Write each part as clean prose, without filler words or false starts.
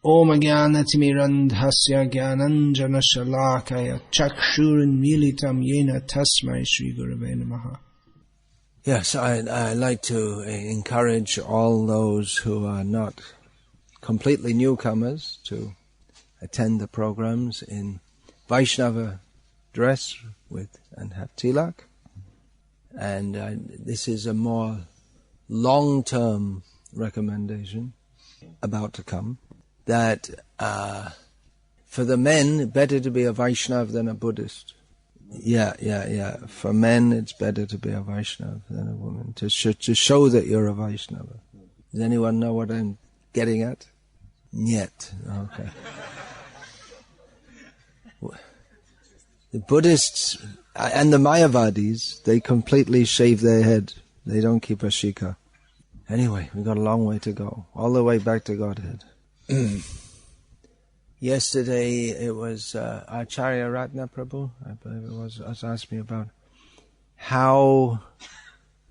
Om Jnanatimidandhasya Jnananjana Shalakaya Chakshurunmilitam Yena Tasmai Shri Gurave Namaha. Yes, I like to encourage all those who are not completely newcomers to attend the programs in Vaishnava dress and have tilak. And this is a more long-term recommendation about to come, that for the men, better to be a Vaishnava than a Buddhist. Yeah. For men, it's better to be a Vaishnava than a woman, to show that you're a Vaishnava. Does anyone know what I'm getting at? Yet. Okay. The Buddhists and the Mayavadis, they completely shave their head. They don't keep a shikha. Anyway, we've got a long way to go, all the way back to Godhead. Yesterday it was Acharya Ratna Prabhu, I believe it was asked me about how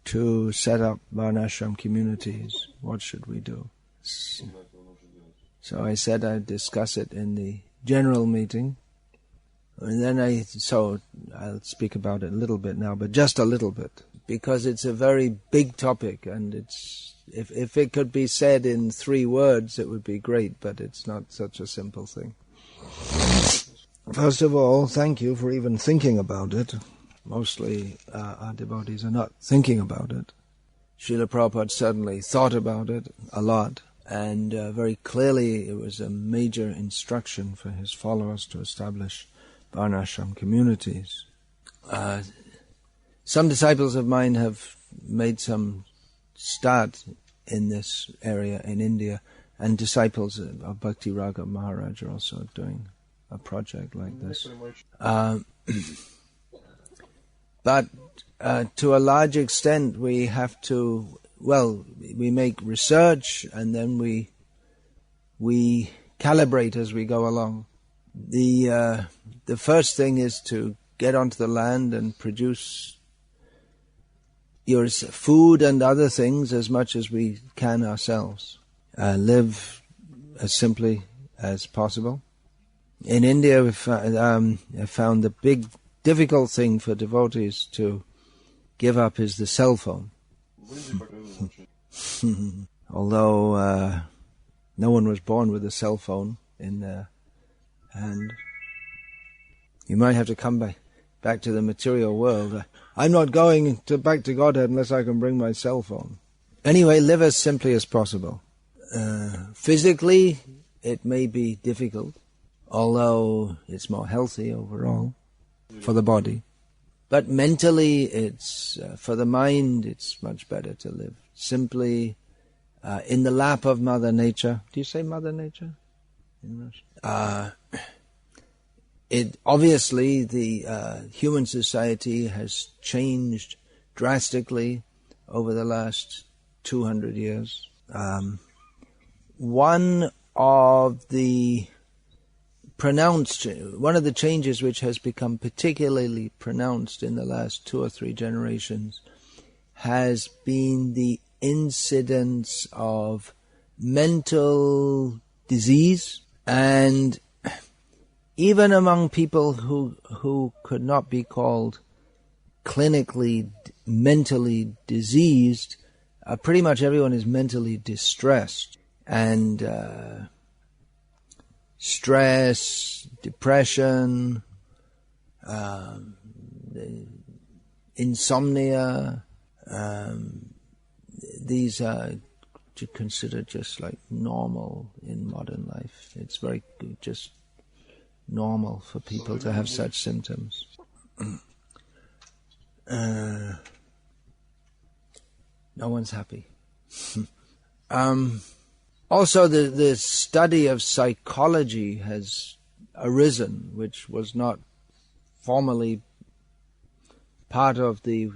to set up Varnashram communities. What should we do? So I said I'd discuss it in the general meeting. And then I'll speak about it a little bit now, but just a little bit, because it's a very big topic, and if it could be said in 3 words, it would be great, but it's not such a simple thing. First of all, thank you for even thinking about it. Mostly our devotees are not thinking about it. Srila Prabhupada certainly thought about it a lot, and very clearly it was a major instruction for his followers to establish Varnashram communities. Some disciples of mine have made some start in this area in India, and disciples of Bhakti Raga Maharaj are also doing a project like this. But to a large extent we have to, we make research and then we calibrate as we go along. The first thing is to get onto the land and produce your food and other things as much as we can ourselves. Live as simply as possible. In India, we've found the big difficult thing for devotees to give up is the cell phone. Although no one was born with a cell phone in their hand. You might have to come back to the material world. I'm not going back to Godhead unless I can bring my cell phone. Anyway, live as simply as possible. Physically, it may be difficult, although it's more healthy overall for the body. But mentally, it's for the mind, it's much better to live simply in the lap of Mother Nature. Do you say Mother Nature in Russian? Obviously, the human society has changed drastically over the last 200 years. One of the changes which has become particularly pronounced in the last 2 or 3 generations has been the incidence of mental disease, and even among people who could not be called clinically mentally diseased, pretty much everyone is mentally distressed, and stress, depression, insomnia, these are considered just like normal in modern life. It's very just normal for people to have such symptoms. No one's happy. Also, the study of psychology has arisen, which was not formerly part of the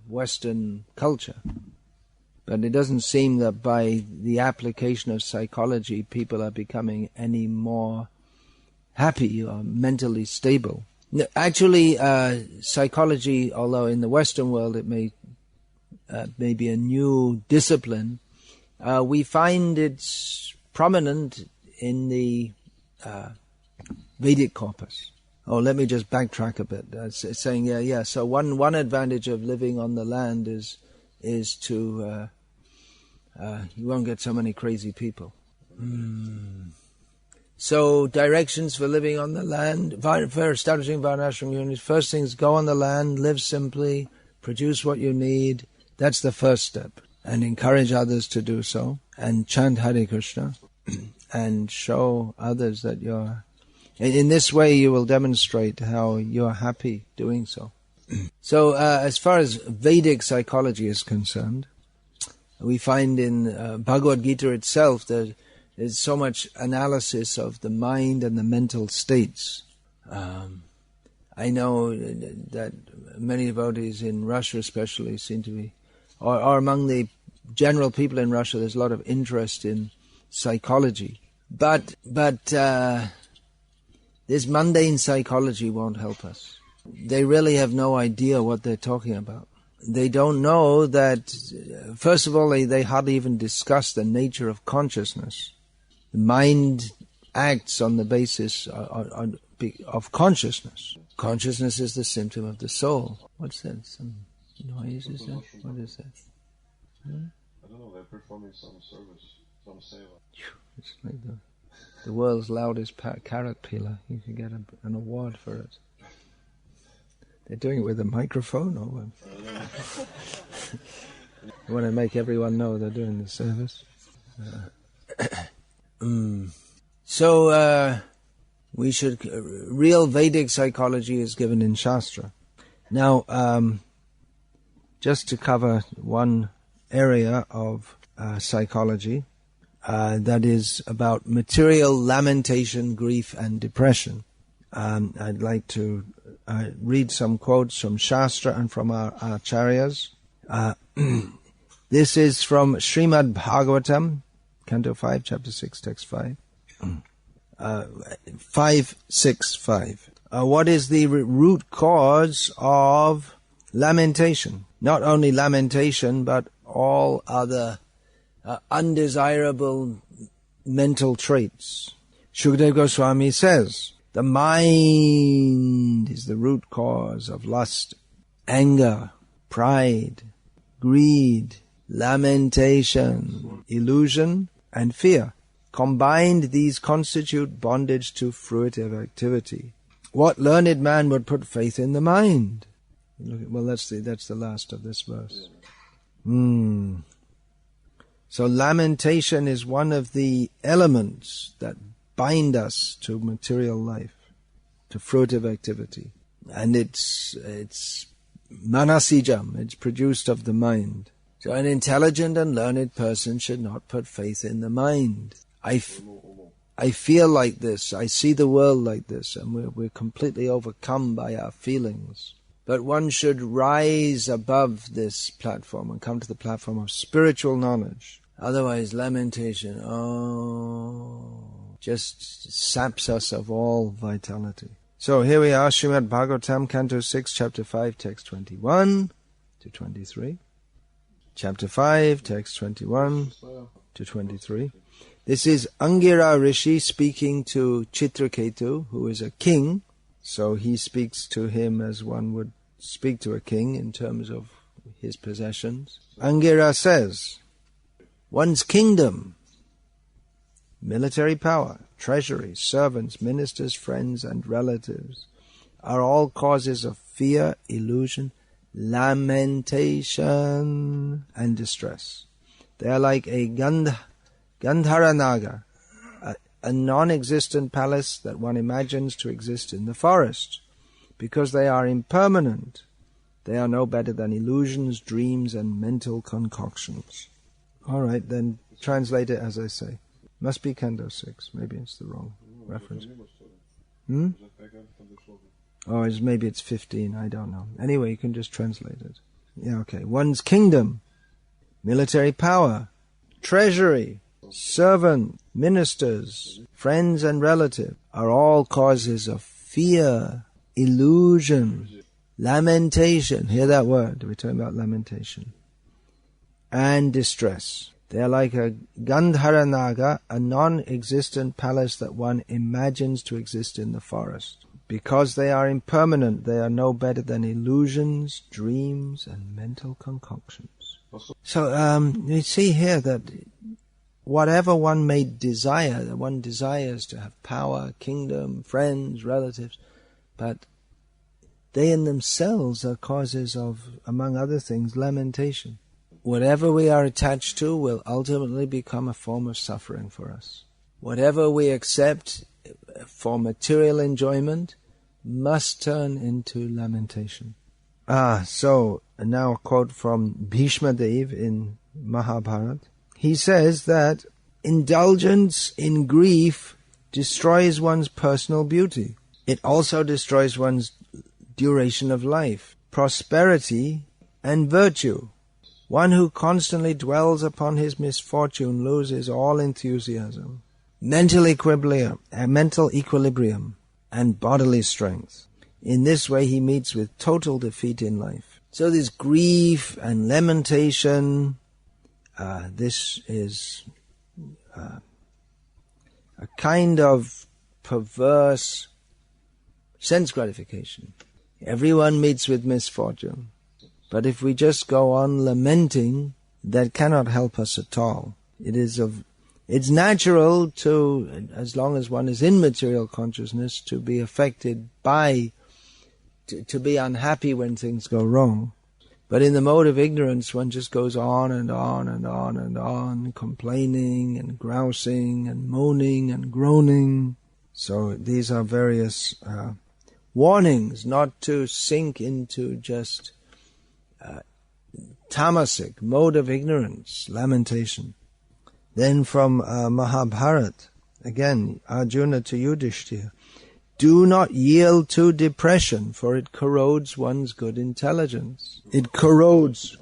Western culture. But it doesn't seem that by the application of psychology people are becoming any more happy or mentally stable. Actually, psychology, although in the Western world it may be a new discipline, we find it's prominent in the Vedic corpus. Oh, let me just backtrack a bit. It's saying, so one advantage of living on the land is to you won't get so many crazy people. So directions for living on the land, for establishing Varnashram units. First thing is go on the land, live simply, produce what you need. That's the first step. And encourage others to do so. And chant Hare Krishna. And show others that you're... In this way you will demonstrate how you're happy doing so. So as far as Vedic psychology is concerned, we find in Bhagavad Gita itself that there's so much analysis of the mind and the mental states. I know that many devotees in Russia especially seem to be, or among the general people in Russia, there's a lot of interest in psychology. But this mundane psychology won't help us. They really have no idea what they're talking about. They don't know that, first of all, they hardly even discuss the nature of consciousness. The mind acts on the basis of consciousness. Consciousness is the symptom of the soul. What's that? Some noise, is that? What is that? I don't know, they're performing some service, some seva. It's like the world's loudest carrot peeler. You can get an award for it. They're doing it with a microphone or what? They want to make everyone know they're doing the service. So we should... real Vedic psychology is given in Shastra. Now, just to cover one area of psychology, that is about material lamentation, grief and depression. I'd like to read some quotes from Shastra and from our acharyas. This is from Srimad Bhagavatam, Canto 5, Chapter 6, Text 5. 565. What is the root cause of lamentation? Not only lamentation, but all other undesirable mental traits. Shukadeva Goswami says, the mind is the root cause of lust, anger, pride, greed, lamentation, illusion, and fear. Combined, these constitute bondage to fruitive activity. What learned man would put faith in the mind? Well, that's the last of this verse. So lamentation is one of the elements that bind us to material life, to fruitive activity. And it's manasijam, it's produced of the mind. So an intelligent and learned person should not put faith in the mind. I feel like this, I see the world like this, and we're completely overcome by our feelings. But one should rise above this platform and come to the platform of spiritual knowledge. Otherwise, lamentation, just saps us of all vitality. So here we are, Srimad Bhagavatam, Canto 6, Chapter 5, Text 21 to 23. Chapter 5, Text 21 to 23. This is Angira Rishi speaking to Chitraketu, who is a king. So he speaks to him as one would speak to a king in terms of his possessions. Angira says, one's kingdom, military power, treasury, servants, ministers, friends, and relatives are all causes of fear, illusion, lamentation, and distress. They are like a Gandharanaga, a non-existent palace that one imagines to exist in the forest. Because they are impermanent, they are no better than illusions, dreams, and mental concoctions. All right, then translate it as I say. Must be Canto 6. Maybe it's the wrong reference. Or maybe it's 15, I don't know. Anyway, you can just translate it. Yeah, okay. One's kingdom, military power, treasury, servant, ministers, friends and relatives are all causes of fear, illusion, lamentation. Hear that word. We're talking about lamentation. And distress. They are like a Gandharanaga, a non-existent palace that one imagines to exist in the forest. Because they are impermanent, they are no better than illusions, dreams, and mental concoctions. So we see here that whatever one may desire, that one desires to have power, kingdom, friends, relatives, but they in themselves are causes of, among other things, lamentation. Whatever we are attached to will ultimately become a form of suffering for us. Whatever we accept for material enjoyment must turn into lamentation. So now a quote from Bhishma Dev in Mahabharata. He says that indulgence in grief destroys one's personal beauty. It also destroys one's duration of life, prosperity, and virtue. One who constantly dwells upon his misfortune loses all enthusiasm, mental equilibrium, and bodily strength. In this way he meets with total defeat in life. So this grief and lamentation, this is a kind of perverse sense gratification. Everyone meets with misfortune. But if we just go on lamenting, that cannot help us at all. It's natural to, as long as one is in material consciousness, to be affected by, to be unhappy when things go wrong. But in the mode of ignorance, one just goes on and on and on and on, complaining and grousing and moaning and groaning. So these are various warnings not to sink into just tamasic, mode of ignorance, lamentation. Then from Mahabharata, again, Arjuna to Yudhishthira, do not yield to depression, for it corrodes one's good intelligence. It corrodes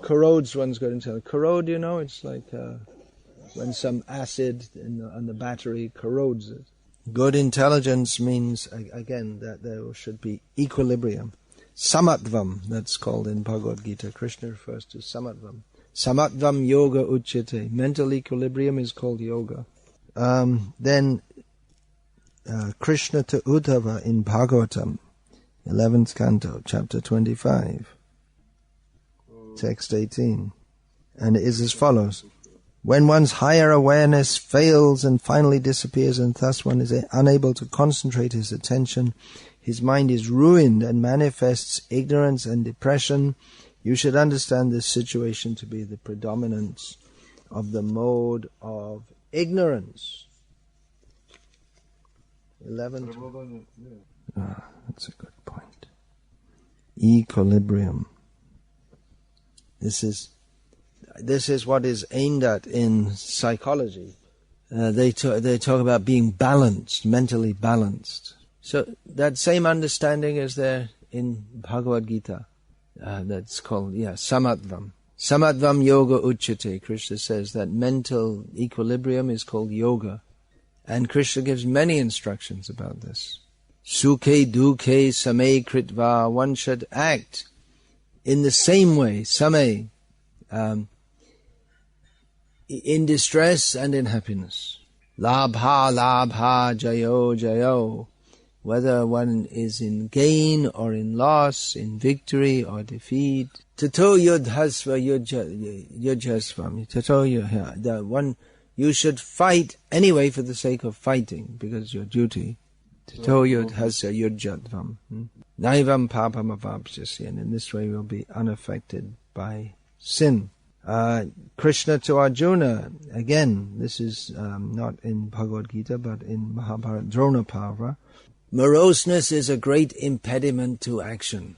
one's good intelligence. Corrode, it's like when some acid on the battery corrodes it. Good intelligence means, again, that there should be equilibrium. Samatvam, that's called in Bhagavad Gita. Krishna refers to samatvam. Samatvam yoga uchyate. Mental equilibrium is called yoga. Then Krishna to Uddhava in Bhagavatam, 11th canto, chapter 25, text 18. And it is as follows. When one's higher awareness fails and finally disappears, and thus one is unable to concentrate his attention, his mind is ruined and manifests ignorance and depression. You should understand this situation to be the predominance of the mode of ignorance. 11. That's a good point. Equilibrium. This is what is aimed at in psychology. They talk about being balanced, mentally balanced. So that same understanding is there in Bhagavad Gita. That's called, samatvam. Samatvam yoga uchyate. Krishna says that mental equilibrium is called yoga. And Krishna gives many instructions about this. Sukhe dukhe same kritva. One should act in the same way, same, in distress and in happiness. Labha labha jayo jayo. Whether one is in gain or in loss, in victory or defeat. Tato yudhasva yudhasvam. Tato yudhasva. You should fight anyway for the sake of fighting, because your duty. Tato yudhasva yudhasvam. Naivam papam avapsyasi. And in this way we'll be unaffected by sin. Krishna to Arjuna. Again, this is not in Bhagavad Gita, but in Mahabharata, Drona Parva. Moroseness is a great impediment to action.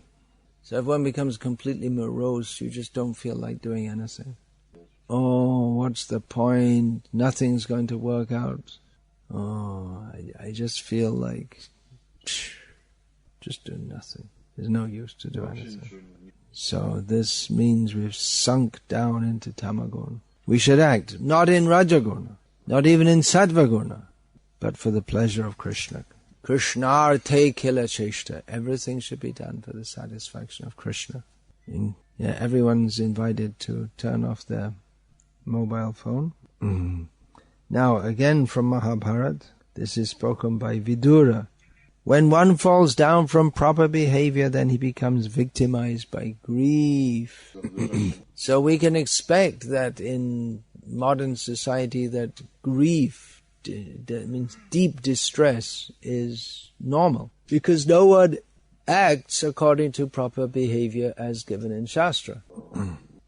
So if one becomes completely morose, you just don't feel like doing anything. Oh, what's the point? Nothing's going to work out. Oh, I just feel like just do nothing. There's no use to do anything. So this means we've sunk down into tamaguna. We should act not in rajaguna, not even in sattvaguna, but for the pleasure of Krishna. Krishnarte kila cheshta. Everything should be done for the satisfaction of Krishna. Everyone's invited to turn off their mobile phone. Now, again from Mahabharata, this is spoken by Vidura. When one falls down from proper behavior, then he becomes victimized by grief. So we can expect that in modern society that grief, that means deep distress, is normal. Because no one acts according to proper behavior as given in Shastra.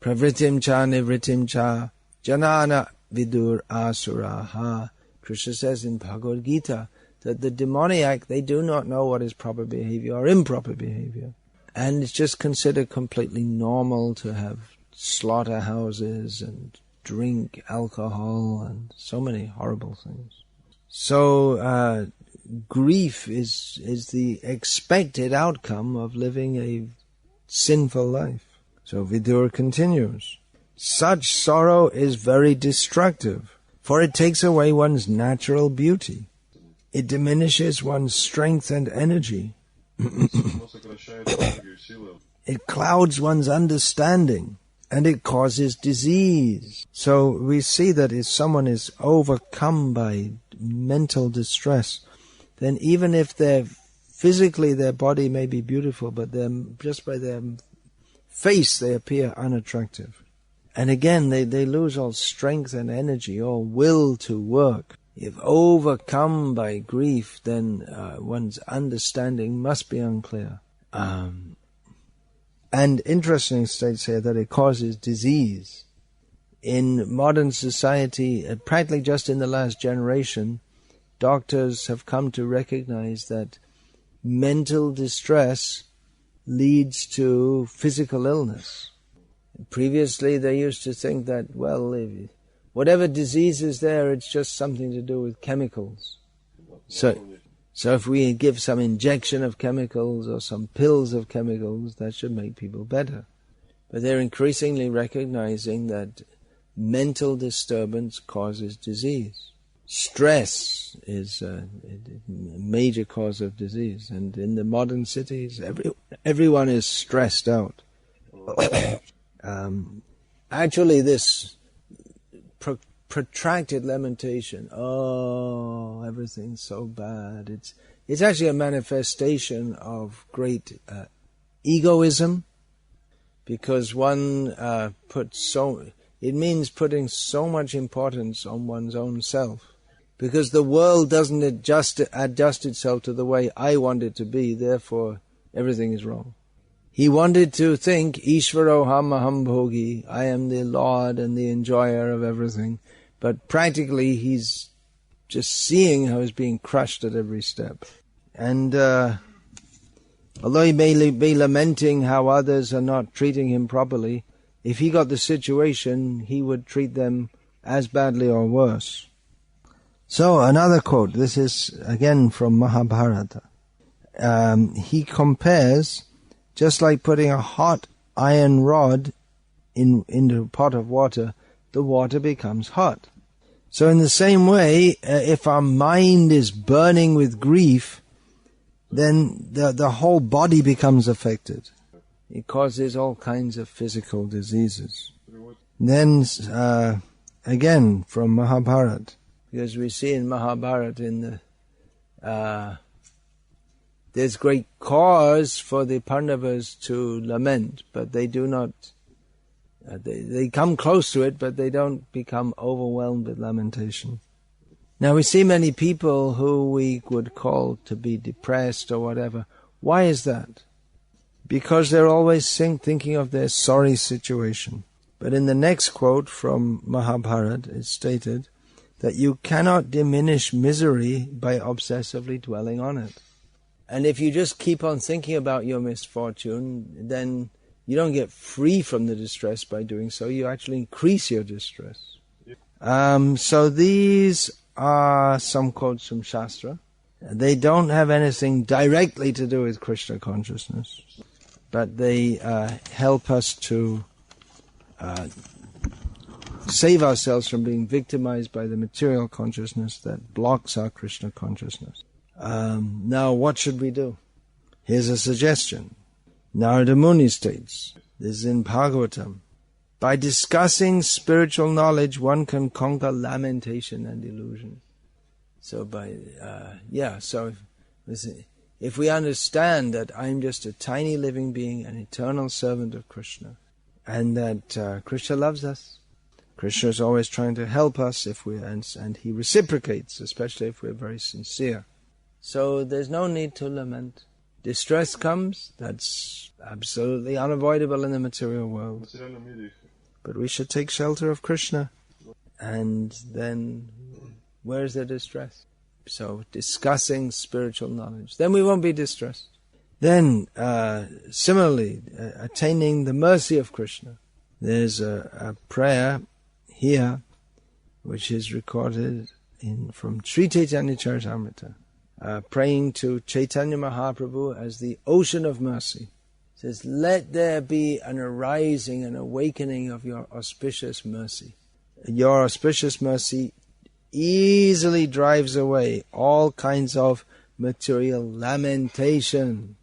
Pravritim cha nivritim cha janana vidur asuraha. Krishna says in Bhagavad Gita that the demoniac, they do not know what is proper behavior or improper behavior. And it's just considered completely normal to have slaughterhouses and drink alcohol and so many horrible things. So grief is the expected outcome of living a sinful life. So Vidur continues, such sorrow is very destructive, for it takes away one's natural beauty. It diminishes one's strength and energy. It clouds one's understanding, and it causes disease. So we see that if someone is overcome by mental distress, then even if physically their body may be beautiful, but just by their face they appear unattractive. And again, they lose all strength and energy, all will to work. If overcome by grief, then one's understanding must be unclear. And interesting states here that it causes disease. In modern society, practically just in the last generation, doctors have come to recognize that mental distress leads to physical illness. Previously, they used to think that, well, whatever disease is there, it's just something to do with chemicals. So if we give some injection of chemicals or some pills of chemicals, that should make people better. But they're increasingly recognizing that mental disturbance causes disease. Stress is a major cause of disease. And in the modern cities, everyone is stressed out. Actually, this protracted lamentation, everything's so bad. It's actually a manifestation of great egoism, because one it means putting so much importance on one's own self. Because the world doesn't adjust itself to the way I want it to be, therefore everything is wrong. He wanted to think, Ishvaro hamaham bhogi, I am the Lord and the enjoyer of everything. But practically he's just seeing how he's being crushed at every step. And although he may be lamenting how others are not treating him properly, if he got the situation, he would treat them as badly or worse. So another quote, this is again from Mahabharata. He compares, just like putting a hot iron rod into a pot of water, the water becomes hot. So in the same way, if our mind is burning with grief, then the whole body becomes affected. It causes all kinds of physical diseases. Then, again, from Mahabharata, because we see in Mahabharata there's great cause for the Pandavas to lament, but they do not, they come close to it, but they don't become overwhelmed with lamentation. Now we see many people who we would call to be depressed or whatever. Why is that? Because they're always thinking of their sorry situation. But in the next quote from Mahabharata, it's stated that you cannot diminish misery by obsessively dwelling on it. And if you just keep on thinking about your misfortune, then you don't get free from the distress by doing so. You actually increase your distress. So these are some quotes from Shastra. They don't have anything directly to do with Krishna consciousness, but they help us to save ourselves from being victimized by the material consciousness that blocks our Krishna consciousness. Now, what should we do? Here's a suggestion. Narada Muni states, this is in Bhagavatam, By discussing spiritual knowledge, one can conquer lamentation and illusion. So if we understand that I'm just a tiny living being, an eternal servant of Krishna, and that Krishna loves us, Krishna is always trying to help us and he reciprocates, especially if we're very sincere. So there's no need to lament. Distress comes, that's absolutely unavoidable in the material world. But we should take shelter of Krishna. And then, where's the distress? So, discussing spiritual knowledge. Then we won't be distressed. Then, similarly, attaining the mercy of Krishna. There's a prayer here, which is recorded from Sri Chaitanya Charitamrita, praying to Chaitanya Mahaprabhu as the ocean of mercy. It says, let there be an arising, an awakening of your auspicious mercy. Your auspicious mercy easily drives away all kinds of material lamentation.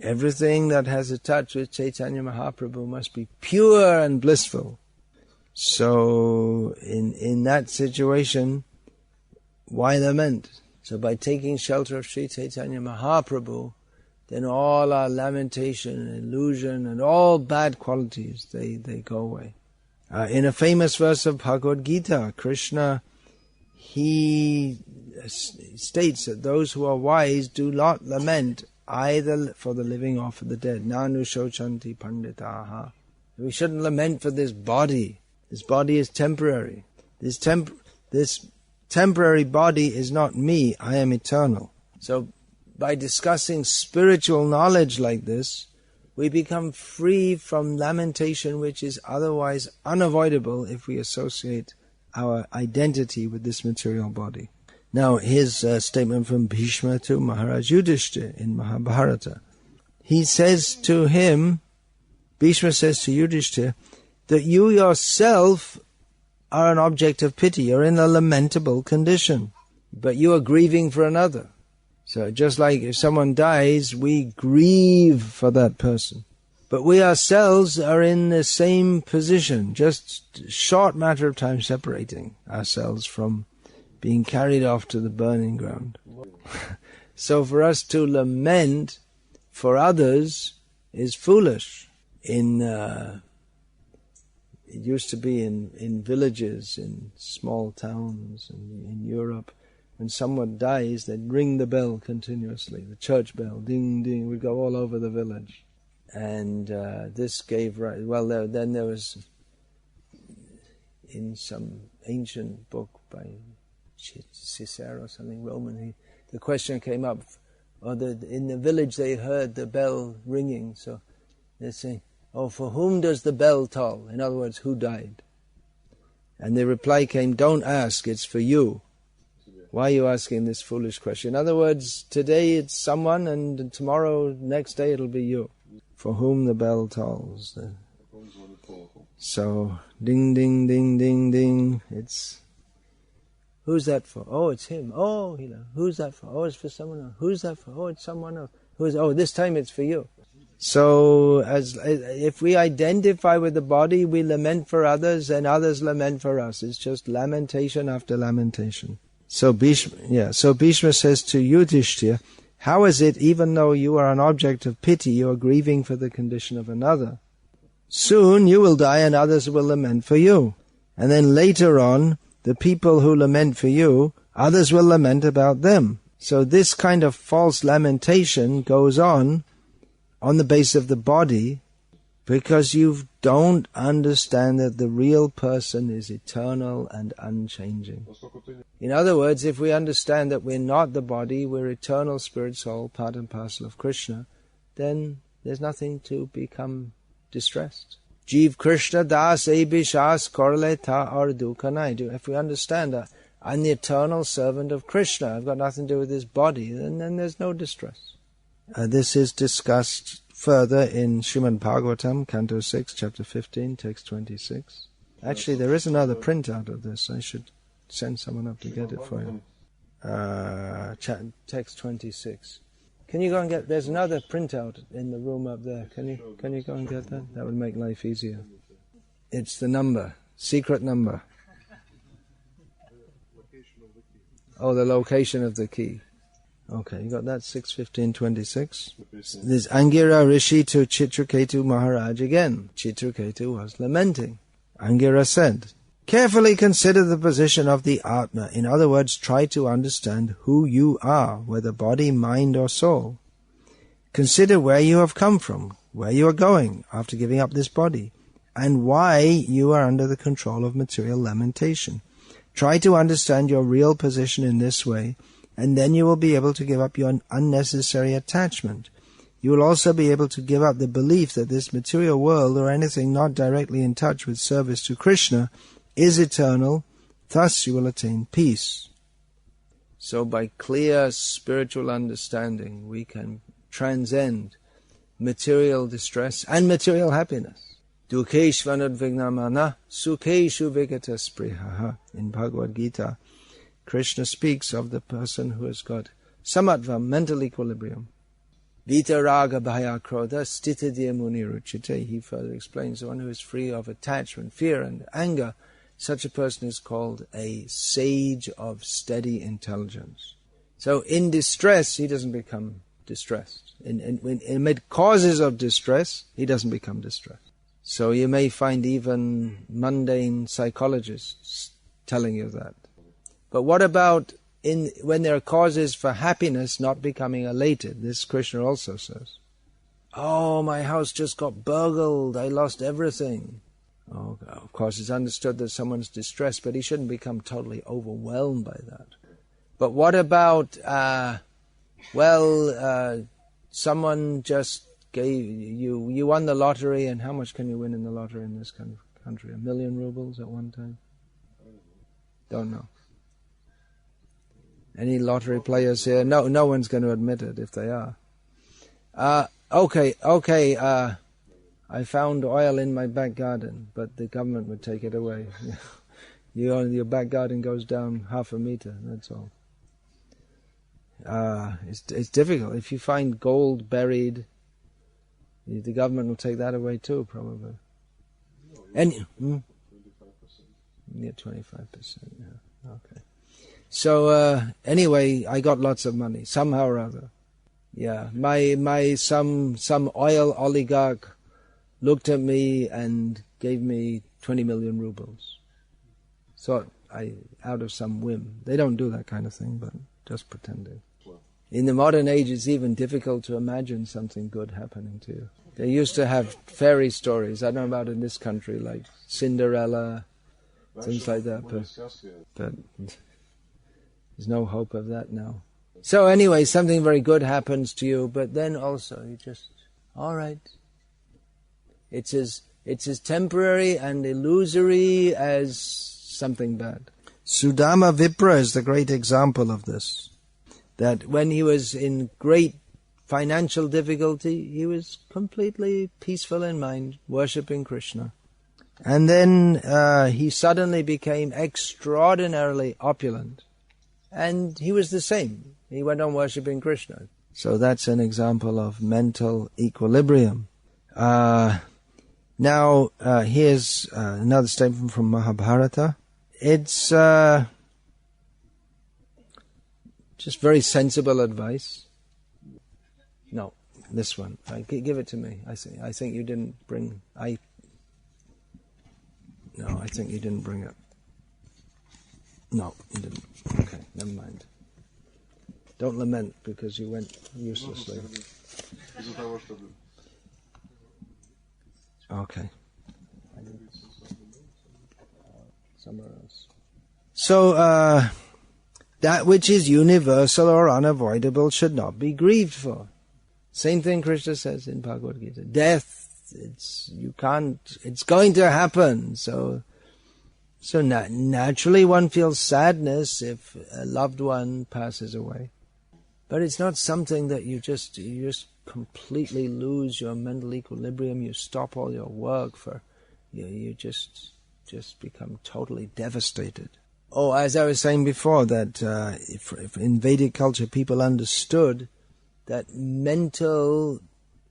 Everything that has a touch with Chaitanya Mahaprabhu must be pure and blissful. So, in that situation, why lament? So by taking shelter of Sri Chaitanya Mahaprabhu, then all our lamentation and illusion and all bad qualities, they go away. In a famous verse of Bhagavad Gita, Krishna, he states that those who are wise do not lament either for the living or for the dead. Nanu shochanti panditaha. We shouldn't lament for this body. This body is temporary. This temporary body is not me. I am eternal. So by discussing spiritual knowledge like this, we become free from lamentation, which is otherwise unavoidable if we associate our identity with this material body. Now, here's a statement from Bhishma to Maharaj Yudhishthira in Mahabharata. He says to him, Bhishma says to Yudhishthira, that you yourself are an object of pity. You're in a lamentable condition, but you are grieving for another. So just like if someone dies, we grieve for that person. But we ourselves are in the same position, just a short matter of time separating ourselves from being carried off to the burning ground. So for us to lament for others is foolish. It used to be in villages, in small towns, in Europe. When someone dies, they'd ring the bell continuously, the church bell, ding, ding, would go all over the village. And this gave rise, then there was, in some ancient book by Cicero or something, Roman, the question came up, in the village they heard the bell ringing, so they're saying, for whom does the bell toll? In other words, who died? And the reply came, don't ask, it's for you. Why are you asking this foolish question? In other words, today it's someone and tomorrow, next day it'll be you. For whom the bell tolls. So, ding, ding, ding, ding, ding. Who's that for? Oh, it's him. Oh, who's that for? Oh, it's for someone else. Who's that for? Oh, it's someone else. This time it's for you. So, if we identify with the body, we lament for others and others lament for us. It's just lamentation after lamentation. So Bhishma says to Yudhishthira, how is it, even though you are an object of pity, you are grieving for the condition of another? Soon you will die and others will lament for you. And then later on, the people who lament for you, others will lament about them. So this kind of false lamentation goes on the base of the body, because you don't understand that the real person is eternal and unchanging. In other words, if we understand that we're not the body, we're eternal spirit soul, part and parcel of Krishna, then there's nothing to become distressed. Jeev Krishna das ebishas korle ta ardu kanai. If we understand that I'm the eternal servant of Krishna, I've got nothing to do with this body, then there's no distress. This is discussed further in Srimad Bhagavatam, Canto 6, Chapter 15, Text 26. Actually, there is another printout of this. I should send someone up to get it for you. Text 26. Can you go and get... There's another printout in the room up there. Can you go and get that? That would make life easier. It's the number, secret number. Oh, the location of the key. Okay, you got that, 6:15:26. There's Angira Rishi to Chitraketu Maharaj again. Chitraketu was lamenting. Angira said, carefully consider the position of the Atma. In other words, try to understand who you are, whether body, mind or soul. Consider where you have come from, where you are going after giving up this body, and why you are under the control of material lamentation. Try to understand your real position in this way, and then you will be able to give up your unnecessary attachment. You will also be able to give up the belief that this material world or anything not directly in touch with service to Krishna is eternal. Thus you will attain peace. So by clear spiritual understanding, we can transcend material distress and material happiness. Dukeshvanudvignamana sukeshu vigata sprihaha. In Bhagavad Gita, Krishna speaks of the person who has got samatva, mental equilibrium. Vitaraga bhaya krodha stitadya muniruchite. He further explains the one who is free of attachment, fear and anger. Such a person is called a sage of steady intelligence. So in distress, he doesn't become distressed. Amid causes of distress, he doesn't become distressed. So you may find even mundane psychologists telling you that. But what about when there are causes for happiness, not becoming elated? This Krishna also says, oh, my house just got burgled, I lost everything. Oh, of course, it's understood that someone's distressed, but he shouldn't become totally overwhelmed by that. But what about, someone just gave you won the lottery, and how much can you win in the lottery in this country? 1 million rubles at one time? Don't know. Any lottery players here? No one's going to admit it if they are. Okay. I found oil in my back garden, but the government would take it away. Your back garden goes down 0.5 meter, that's all. It's difficult. If you find gold buried, the government will take that away too, probably. And 25%. Yeah, 25%. Yeah. Okay. So anyway, I got lots of money somehow or other. Yeah, some oil oligarch looked at me and gave me 20 million rubles. So out of some whim. They don't do that kind of thing, but just pretending. In the modern age, it's even difficult to imagine something good happening to you. They used to have fairy stories. I don't know about in this country, like Cinderella, things like that. But there's no hope of that now. So anyway, something very good happens to you, but then also you just, all right. It's as temporary and illusory as something bad. Sudama Vipra is the great example of this. That when he was in great financial difficulty, he was completely peaceful in mind, worshipping Krishna. And then he suddenly became extraordinarily opulent. And he was the same. He went on worshipping Krishna. So that's an example of mental equilibrium. Now, here's another statement from Mahabharata. It's just very sensible advice. No, this one. Give it to me. I think you didn't bring... I think you didn't bring it. No, you didn't. Okay, never mind. Don't lament because you went uselessly. Okay. Somewhere else. So, that which is universal or unavoidable should not be grieved for. Same thing Krishna says in Bhagavad Gita. Death, it's going to happen. So naturally one feels sadness if a loved one passes away. But it's not something that you just completely lose your mental equilibrium, you stop all your work you just become totally devastated. Oh, as I was saying before, that if in Vedic culture people understood that mental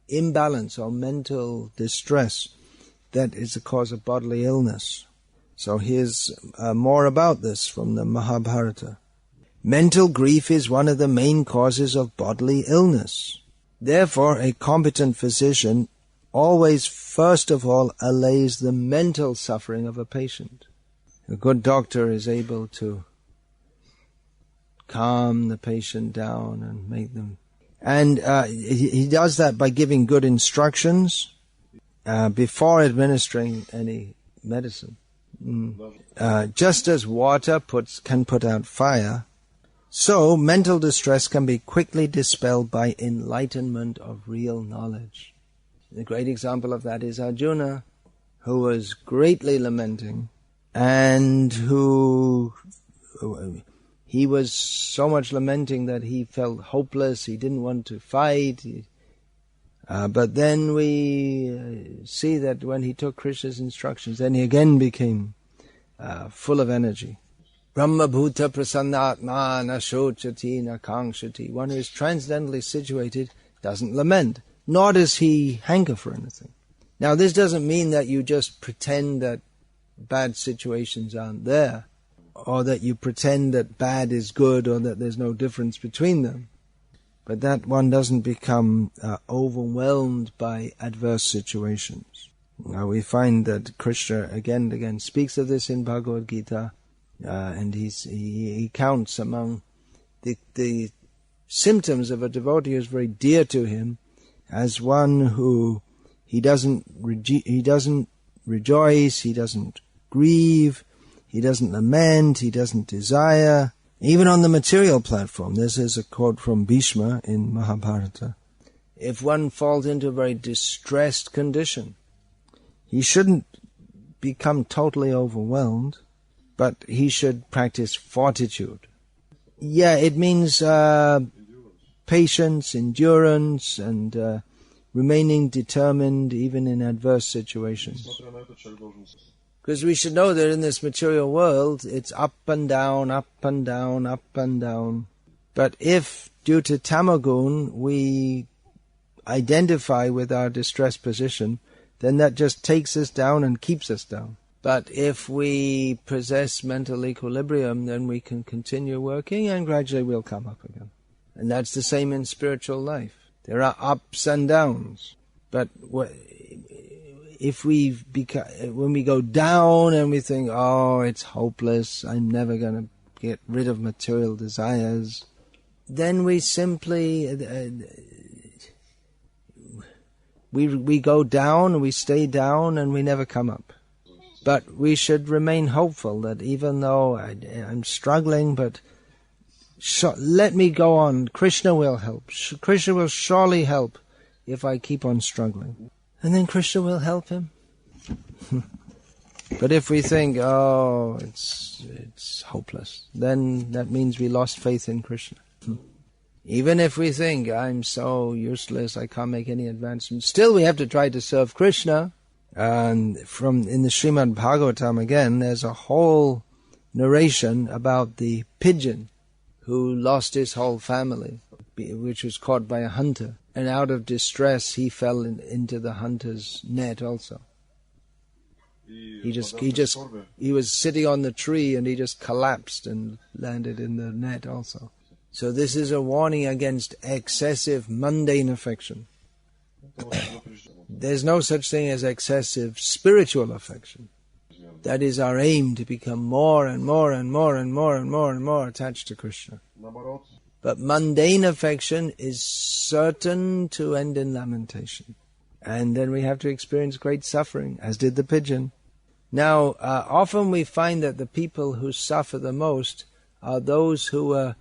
imbalance or mental distress that is the cause of bodily illness. So here's more about this from the Mahabharata. Mental grief is one of the main causes of bodily illness. Therefore, a competent physician always first of all allays the mental suffering of a patient. A good doctor is able to calm the patient down and make them... And he does that by giving good instructions before administering any medicine. Just as water can put out fire, so mental distress can be quickly dispelled by enlightenment of real knowledge. The great example of that is Arjuna, who was greatly lamenting, and he was so much lamenting that he felt hopeless, he didn't want to fight. But then we see that when he took Krishna's instructions, then he again became full of energy. Brahma bhuta prasannatma na shochati na kangshati. One who is transcendently situated doesn't lament, nor does he hanker for anything. Now this doesn't mean that you just pretend that bad situations aren't there, or that you pretend that bad is good, or that there's no difference between them. But that one doesn't become overwhelmed by adverse situations. Now we find that Krishna again and again speaks of this in Bhagavad Gita, and he counts among the symptoms of a devotee who is very dear to him as one who he doesn't rejoice, he doesn't grieve, he doesn't lament, he doesn't desire. Even on the material platform, this is a quote from Bhishma in Mahabharata. If one falls into a very distressed condition, he shouldn't become totally overwhelmed, but he should practice fortitude. Yeah, it means patience, endurance, and remaining determined even in adverse situations. Because we should know that in this material world, it's up and down, up and down, up and down. But if, due to tamagun, we identify with our distressed position, then that just takes us down and keeps us down. But if we possess mental equilibrium, then we can continue working and gradually we'll come up again. And that's the same in spiritual life. There are ups and downs. But if when we go down and we think, oh, it's hopeless, I'm never going to get rid of material desires, then we simply, we go down, we stay down, and we never come up. But we should remain hopeful that even though I'm struggling, but let me go on. Krishna will help. Krishna will surely help if I keep on struggling. And then Krishna will help him. But if we think, oh, it's hopeless, then that means we lost faith in Krishna. Even if we think, I'm so useless, I can't make any advancement, still we have to try to serve Krishna. And in the Srimad Bhagavatam again, there's a whole narration about the pigeon who lost his whole family, which was caught by a hunter. And out of distress, he fell into the hunter's net also. He was sitting on the tree and he just collapsed and landed in the net also. So this is a warning against excessive mundane affection. There's no such thing as excessive spiritual affection. That is our aim, to become more and more and more and more and more and more attached to Krishna. But mundane affection is certain to end in lamentation. And then we have to experience great suffering, as did the pigeon. Now, often we find that the people who suffer the most are those who are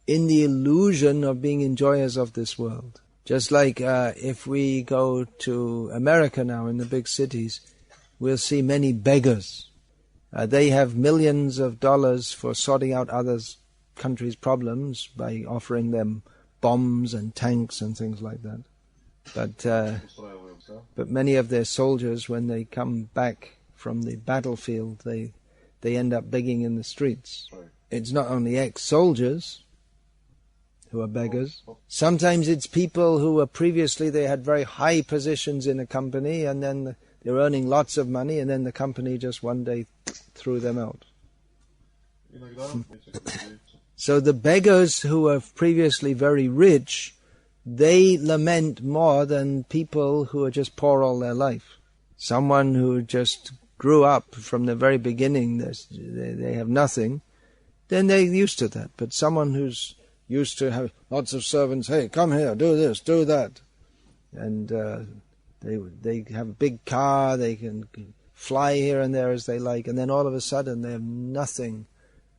in the illusion of being enjoyers of this world. Just like if we go to America now, in the big cities, we'll see many beggars. They have millions of dollars for sorting out others' countries' problems by offering them bombs and tanks and things like that. But many of their soldiers, when they come back from the battlefield, they end up begging in the streets. It's not only ex-soldiers who are beggars. Sometimes it's people who were previously, they had very high positions in a company, and then They were earning lots of money, and then the company just one day threw them out. So the beggars who were previously very rich, they lament more than people who are just poor all their life. Someone who just grew up from the very beginning, they have nothing, then they're used to that. But someone who's used to have lots of servants, hey, come here, do this, do that, and they have a big car, they can fly here and there as they like, and then all of a sudden they have nothing,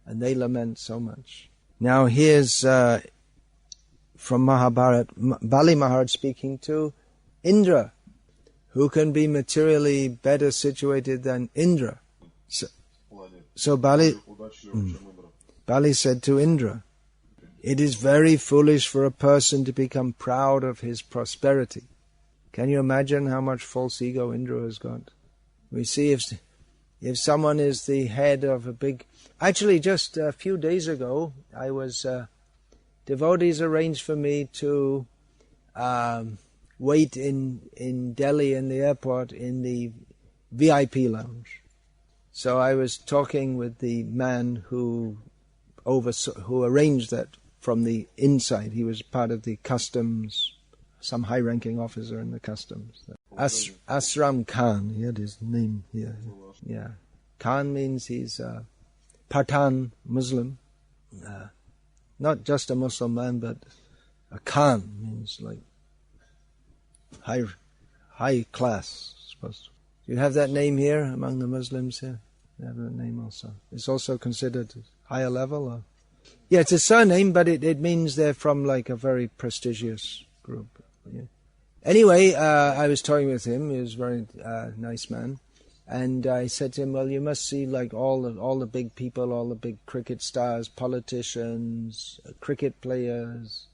and they lament so much. Now here's from Mahabharata, Bali Maharaj speaking to Indra. Who can be materially better situated than Indra? So Bali said to Indra, it is very foolish for a person to become proud of his prosperity. Can you imagine how much false ego Indra has got? We see if someone is the head of a big... Actually, just a few days ago, I was... devotees arranged for me to wait in Delhi in the airport in the VIP lounge. So I was talking with the man who arranged that from the inside. He was part of the customs, some high-ranking officer in the customs. Asram Khan, he had his name here. Yeah, Khan means he's a Pathan Muslim. Not just a Muslim man, but a Khan means like high class, supposed to. Do you have that name here among the Muslims here? They have that name also. It's also considered higher level? Or? Yeah, it's a surname, but it means they're from like a very prestigious group. Yeah. Anyway, I was talking with him. He was a very nice man. And I said to him, well, you must see like all the big people, all the big cricket stars, politicians, cricket players.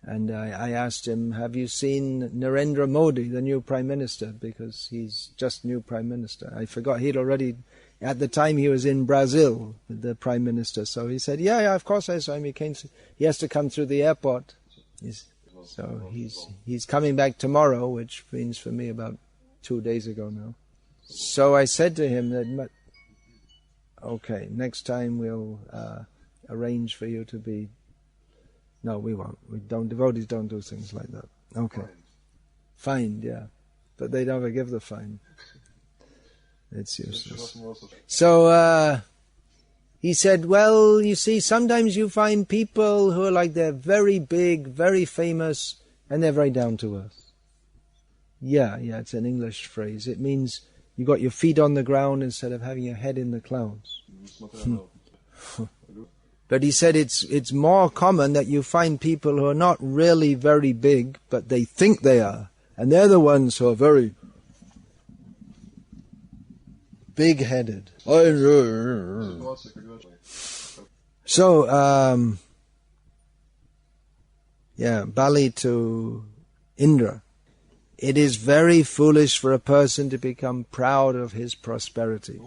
And I asked him, have you seen Narendra Modi, the new Prime Minister? Because he's just new Prime Minister. I forgot he'd already, at the time he was in Brazil, the Prime Minister. So he said, yeah, of course I saw him. He has to come through the airport. So he's coming back tomorrow, which means for me about 2 days ago now. So I said to him that, okay, next time we'll arrange for you to be... No, we won't. Devotees don't do things like that. Okay. Fined, yeah. But they never give the fine. It's useless. So he said, well, you see, sometimes you find people who are like they're very big, very famous, and they're very down to earth. Yeah, it's an English phrase. It means you got your feet on the ground instead of having your head in the clouds. But he said it's more common that you find people who are not really very big, but they think they are. And they're the ones who are very big-headed. So, Bali to Indra. It is very foolish for a person to become proud of his prosperity,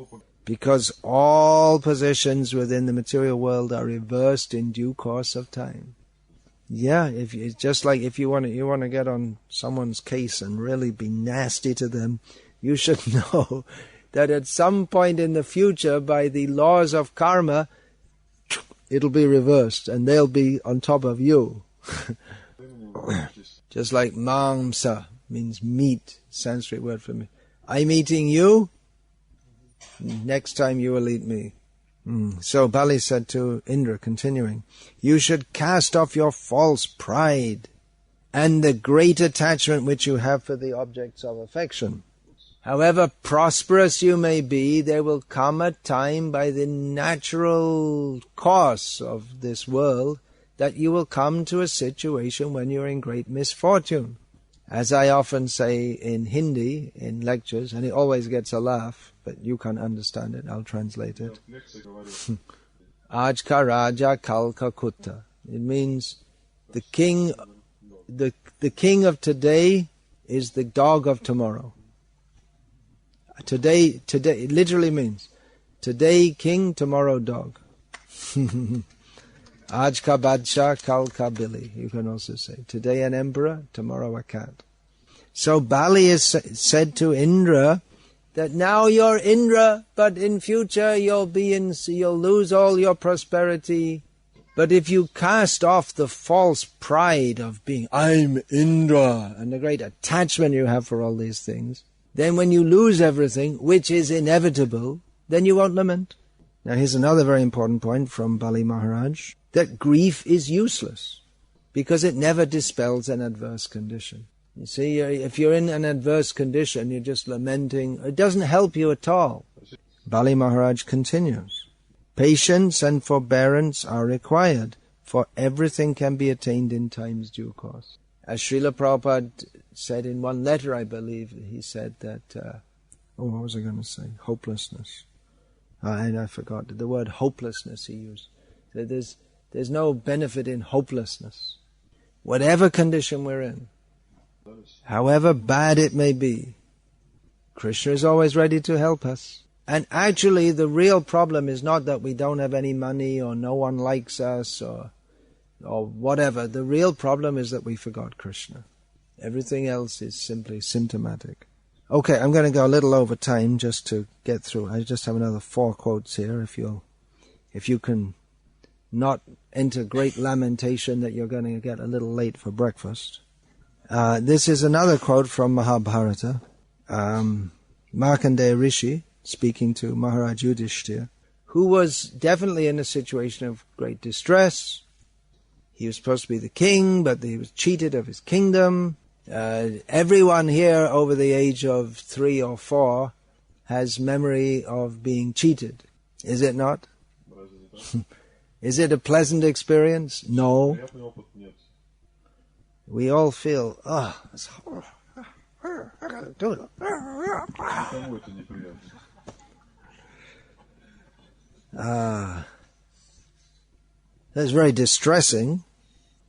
because all possessions within the material world are reversed in due course of time. Yeah, it's just like if you want to get on someone's case and really be nasty to them, you should know that at some point in the future, by the laws of karma, it'll be reversed and they'll be on top of you. Just like mamsa means meat, Sanskrit word for me. I'm eating you, next time you will eat me. So Bali said to Indra, continuing, you should cast off your false pride and the great attachment which you have for the objects of affection. However prosperous you may be, there will come a time by the natural course of this world that you will come to a situation when you're in great misfortune. As I often say in Hindi, in lectures, and it always gets a laugh, but you can't understand it, I'll translate it. Aj ka raja kal ka kutta. It means the king of today is the dog of tomorrow. Today, it literally means today king, tomorrow dog. Aj ka badshah, kal ka billy. You can also say today an emperor, tomorrow a cat. So Bali is said to Indra that now you're Indra, but in future you'll lose all your prosperity. But if you cast off the false pride of being, I'm Indra, and the great attachment you have for all these things, then when you lose everything, which is inevitable, then you won't lament. Now here's another very important point from Bali Maharaj, that grief is useless, because it never dispels an adverse condition. You see, if you're in an adverse condition, you're just lamenting, it doesn't help you at all. Bali Maharaj continues, patience and forbearance are required, for everything can be attained in time's due course. As Srila Prabhupada said in one letter, I believe, he said that, what was I going to say? Hopelessness. And I forgot the word hopelessness he used. So there's no benefit in hopelessness. Whatever condition we're in, however bad it may be, Krishna is always ready to help us. And actually the real problem is not that we don't have any money or no one likes us or whatever. The real problem is that we forgot Krishna. Everything else is simply symptomatic. Okay, I'm going to go a little over time just to get through. I just have another 4 quotes here. If you can not enter great lamentation that you're going to get a little late for breakfast. This is another quote from Mahabharata. Markandeya Rishi, speaking to Maharaj Yudhishthira, who was definitely in a situation of great distress. He was supposed to be the king, but he was cheated of his kingdom. Everyone here over the age of 3 or 4 has memory of being cheated. Is it not? Is it a pleasant experience? No. We all feel, it's horrible. I gotta do it. That's very distressing.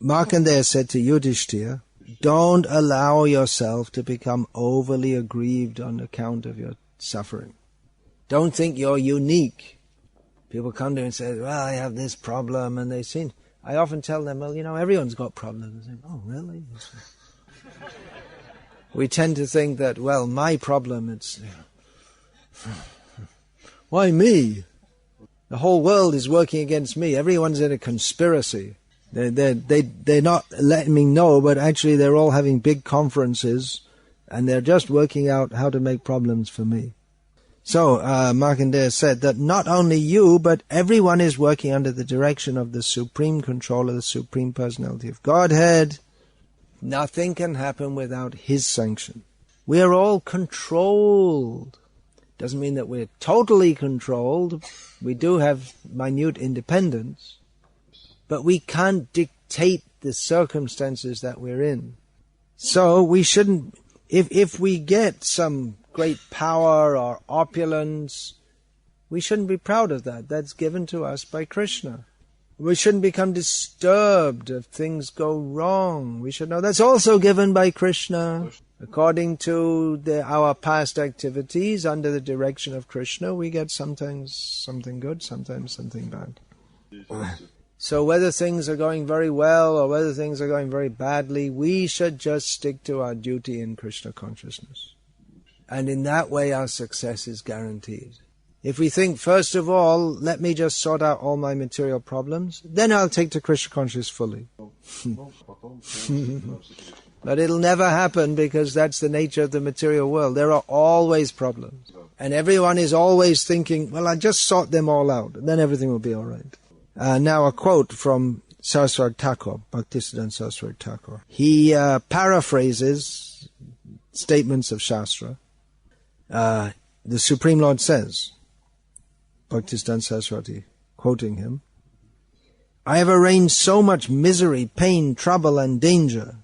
Markandeya said to Yudhishthira, don't allow yourself to become overly aggrieved on account of your suffering. Don't think you're unique. People come to me and say, well, I have this problem, and I often tell them, well, everyone's got problems. They say, oh, really? We tend to think that, well, my problem, it's, why me? The whole world is working against me. Everyone's in a conspiracy. They're not letting me know, but actually they're all having big conferences, and they're just working out how to make problems for me. So, Markandeya said that not only you, but everyone is working under the direction of the Supreme Controller, the Supreme Personality of Godhead. Nothing can happen without His sanction. We are all controlled. Doesn't mean that we're totally controlled. We do have minute independence. But we can't dictate the circumstances that we're in. So we shouldn't, if we get some great power or opulence, we shouldn't be proud of that. That's given to us by Krishna. We shouldn't become disturbed if things go wrong. We should know that's also given by Krishna. According to our past activities, under the direction of Krishna, we get sometimes something good, sometimes something bad. So whether things are going very well or whether things are going very badly, we should just stick to our duty in Krishna consciousness. And in that way our success is guaranteed. If we think, first of all, let me just sort out all my material problems, then I'll take to Krishna consciousness fully. But it'll never happen because that's the nature of the material world. There are always problems. And everyone is always thinking, well, I'll just sort them all out, and then everything will be all right. Now a quote from Saraswati Thakur, Bhaktisiddhanta Saraswati Thakur. He paraphrases statements of Shastra. The Supreme Lord says, Bhaktisiddhanta Saraswati, quoting him, I have arranged so much misery, pain, trouble and danger,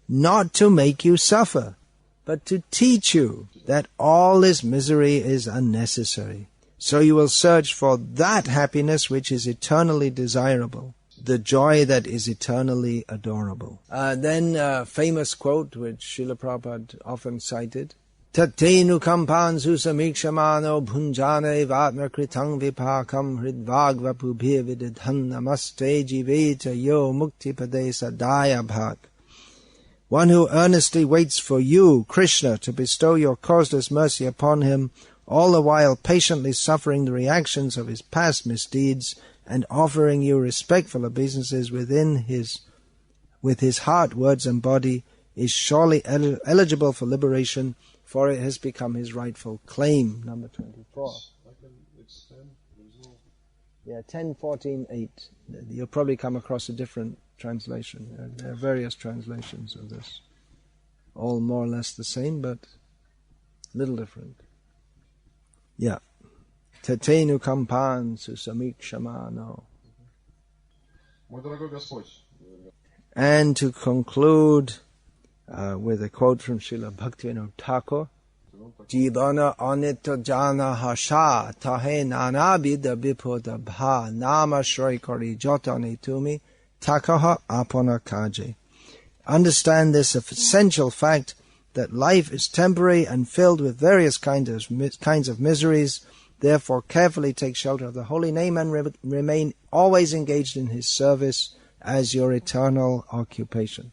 not to make you suffer, but to teach you that all this misery is unnecessary. So you will search for that happiness which is eternally desirable, the joy that is eternally adorable. Then a famous quote which Srila Prabhupada often cited, Tattenu kampan susamikshamano bhunjane vatma kritang vipakam hridvagva pubhir vididhan namaste jiveta yo mukti padesa daya bhak one who earnestly waits for you, Krishna, to bestow your causeless mercy upon him, all the while patiently suffering the reactions of his past misdeeds and offering you respectful obeisances with his heart, words and body, is surely eligible for liberation, for it has become his rightful claim. Number 24. Yeah, 10, 14, 8. You'll probably come across a different translation. There are various translations of this. All more or less the same, but a little different. Yeah. Tetenu kampan susamikshama. And to conclude with a quote from Srila Bhakti Thakur, Jivana anita jana hasha tahe nanabida bipoda bha nama shray kari jotane tumi takaha apana kaje. Understand this essential fact that life is temporary and filled with various kinds of miseries. Therefore, carefully take shelter of the holy name and remain always engaged in his service as your eternal occupation.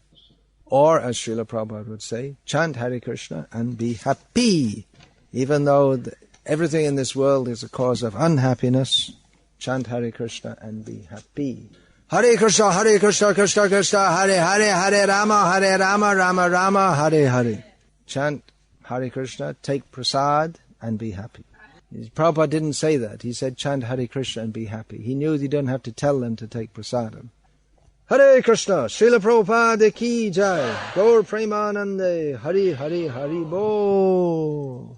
Or, as Srila Prabhupada would say, chant Hare Krishna and be happy. Even though everything in this world is a cause of unhappiness, chant Hare Krishna and be happy. Hare Krishna, Krishna Krishna, Hare Hare, Hare Rama, Rama Rama, Hare Hare. Chant Hare Krishna, take prasad and be happy. Prabhupada didn't say that. He said chant Hare Krishna and be happy. He knew you don't have to tell them to take prasadam. Hare Krishna, Srila Prabhupada ki jai, Gaur Premanande, Hari Hari Hari Bo.